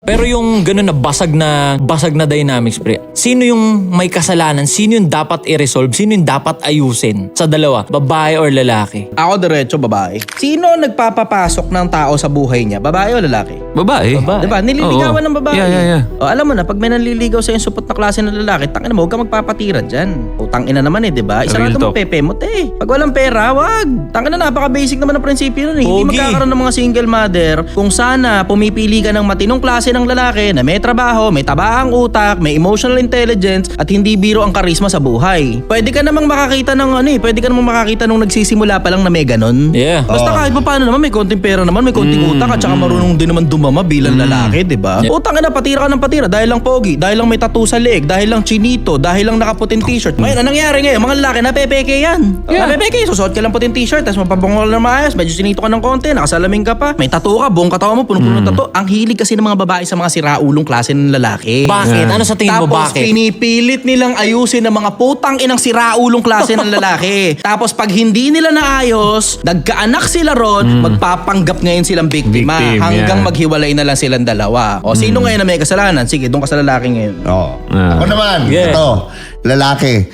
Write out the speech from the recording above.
Pero yung gano'n na basag na dynamics, pre. Sino yung may kasalanan? Sino yung dapat i-resolve? Sino yung dapat ayusin? Sa dalawa, babae or lalaki? Ako diretso babae. Sino nagpapapasok ng tao sa buhay niya? Babae o lalaki? Babae. Diba? Nililigawan ng babae. Yeah. O, alam mo na, pag may nanliligaw sa yung supot na klase ng lalaki, tangina mo, huwag ka magpapatira dyan. Utang ina naman diba? Isarado mo talk. pepe mo, te. Pag walang pera, wag. Tangina, napaka-basic naman ng prinsipyo nun eh. Hindi Pogi. magkakaroon ng mga single mother kung sana pumipili ka ng matinong klase ng lalaki na may trabaho, may tabaang utak, may emotional intelligence, at hindi biro ang karisma sa buhay. Pwede ka namang makakita ng pwede ka namang makakita nung nagsisimula pa lang na may ganon. Yeah. Basta kahit pa paano naman, may konting pera naman, may konting utak, at saka marunong din naman dumama bilang lalaki, di ba? Yeah. Utang na, patira ka ng patira dahil lang pogi, dahil lang may tattoo sa leg, dahil lang chinito, dahil lang nakaputing t-shirt. Ngayon, anong nangyari ngayon? Mga lalaki, napepeke yan. Yeah. Napepeke, susuot ka lang puting t-shirt, tapos mapabungol na maayos, medyo chinito ka ng konti, nakasalamin ka pa, may tattoo ka, buong katawan mo, punong-puno ng tattoo. Ang hilig kasi ng mga babae sa mga siraulong klase ng lalaki. Bakit? Ano sa tingin mo, Tapos bakit? pinipilit nilang ayusin ng mga putang inang siraulong klase ng lalaki. Tapos pag hindi nila naayos, nagkaanak sila ron, magpapanggap ngayon silang biktima Victim, hanggang yeah. maghiwalay na lang silang dalawa. O sino ngayon na may kasalanan? Sige, doon ka sa lalaki ngayon. Oo. Ako naman, Yeah. ito, lalaki.